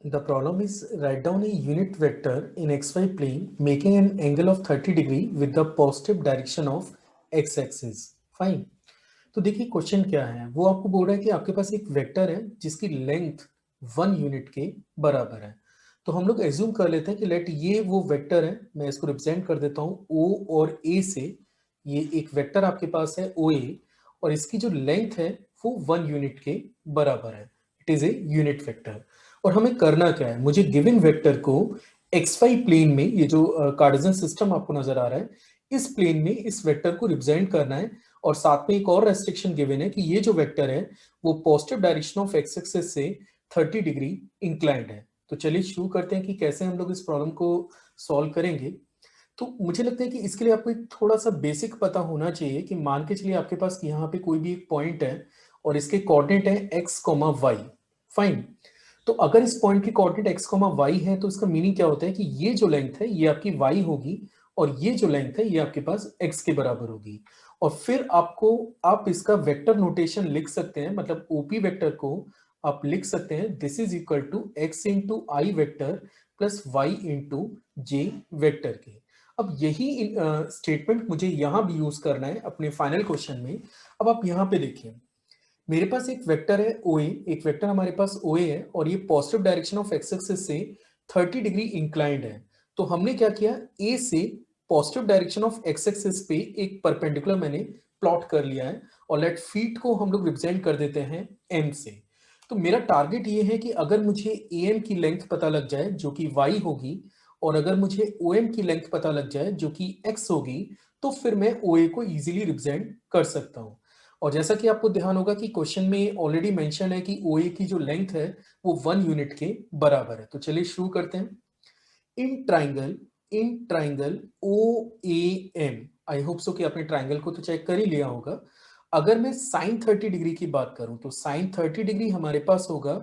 The problem is write down a unit vector in xy plane making an angle of 30 degree with the positive direction of x axis. Fine. तो देखिए question क्या है, वो आपको बोल रहा है कि आपके पास एक वेक्टर है जिसकी लेंथ 1 यूनिट के बराबर है। तो हम लोग एज्यूम कर लेते हैं कि लेट ये वो वेक्टर है, मैं इसको रिप्रेजेंट कर देता हूँ O और A से। ये एक वेक्टर आपके पास है OA और इसकी जो लेंथ है वो 1 यूनिट के बराबर है। It is a unit vector. और हमें करना क्या है, मुझे गिवन वेक्टर को XY प्लेन में, ये जो कार्टेशियन सिस्टम आपको नजर आ रहा है, इस प्लेन में इस वेक्टर को रिप्रेजेंट करना है। और साथ में एक और रेस्ट्रिक्शन गिवन है कि ये जो वेक्टर है वो positive direction of x axis से 30 डिग्री इंक्लाइंड है। तो चलिए शुरू करते हैं कि कैसे हम लोग इस प्रॉब्लम को सॉल्व करेंगे। तो मुझे लगता है कि इसके लिए आपको एक थोड़ा सा बेसिक पता होना चाहिए कि मान के चलिए आपके पास यहाँ पे कोई भी एक पॉइंट है और इसके कोऑर्डिनेट है एक्स कॉमा वाई। फाइन। तो अगर इस पॉइंट की कोऑर्डिनेट x, y है तो इसका मीनिंग क्या होता है कि ये जो लेंथ है ये आपकी y होगी और ये जो लेंथ है ये आपके पास x के बराबर होगी। और फिर आप इसका वेक्टर नोटेशन लिख सकते हैं, मतलब OP वेक्टर को आप लिख सकते हैं this is equal to x into i vector plus y into j vector के। अब यही स्टेटमेंट मुझे यहां भी यूज करना है अपने फाइनल क्वेश्चन में। अब आप यहां पे देखिए, मेरे पास एक वेक्टर है OA, एक वेक्टर हमारे पास OA है और ये positive direction of x axis से 30 डिग्री इंक्लाइंड है। तो हमने क्या किया, A से positive direction of x axis पे एक परपेंडिकुलर मैंने प्लॉट कर लिया है और लेट फीट को हम लोग रिप्रेजेंट कर देते हैं M से। तो मेरा टारगेट ये है कि अगर मुझे AM की लेंथ पता लग जाए जो कि Y होगी और अगर मुझे OM की लेंथ पता लग जाए जो कि X होगी, तो फिर मैं OA को इजीली रिप्रेजेंट कर सकता हूं। और जैसा कि आपको ध्यान होगा कि क्वेश्चन में ऑलरेडी मेंशन है कि OA की जो लेंथ है वो 1 यूनिट के बराबर है। तो चलिए शुरू करते हैं। In triangle OAM, I hope so कि आपने ट्राइंगल को तो चेक कर ही लिया होगा। अगर मैं साइन 30 डिग्री की बात करूं तो साइन 30 डिग्री हमारे पास होगा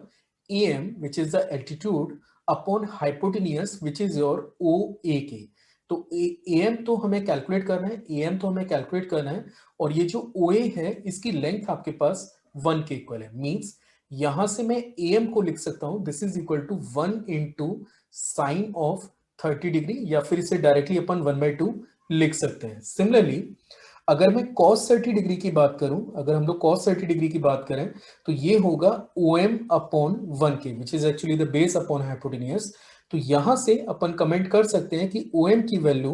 AM which is the altitude upon hypotenuse which is your OA। तो AM तो हमें कैलकुलेट करना है, AM तो हमें कैलकुलेट करना है और ये जो OA है इसकी लेंथ आपके पास 1 के इक्वल है। मींस यहां से मैं AM को लिख सकता हूं this is equal to 1 into sine of 30 degree, या फिर इसे डायरेक्टली अपन 1/2 लिख सकते हैं। सिमिलरली अगर मैं cos 30 डिग्री की बात करूं, अगर हम लोग cos 30 डिग्री की बात करें तो ये होगा OM अपॉन 1 के which is actually the base upon hypotenuse. तो यहां से अपन कमेंट कर सकते हैं कि OM की वैल्यू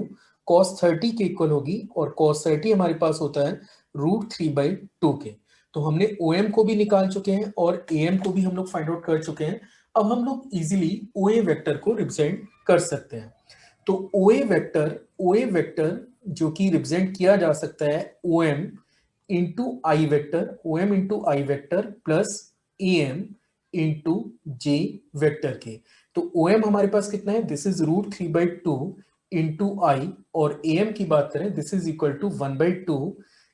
cos 30 के इक्वल होगी और cos 30 हमारे पास होता है √3/2 के। तो हमने OM को भी निकाल चुके हैं और AM को भी हम लोग फाइंड आउट कर चुके हैं। अब हम लोग इजीली OA वेक्टर को रिप्रेजेंट कर सकते हैं। तो OA वेक्टर जो कि रिप्रेजेंट किया जा सकता है OM into i vector plus AM into j vector के। तो OM हमारे पास कितना है, दिस इज √3/2 इंटू आई, और AM की बात करें this is equal to 1/2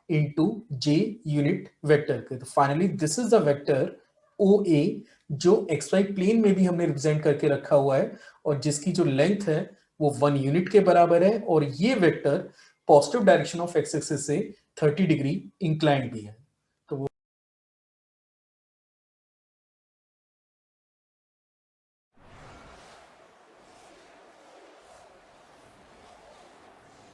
into j unit vector के। तो finally this is the vector OA जो XY प्लेन में भी हमने रिप्रेजेंट करके रखा हुआ है और जिसकी जो लेंथ है वो 1 यूनिट के बराबर है और ये vector positive direction of x axis से 30 डिग्री इंक्लाइंड भी है।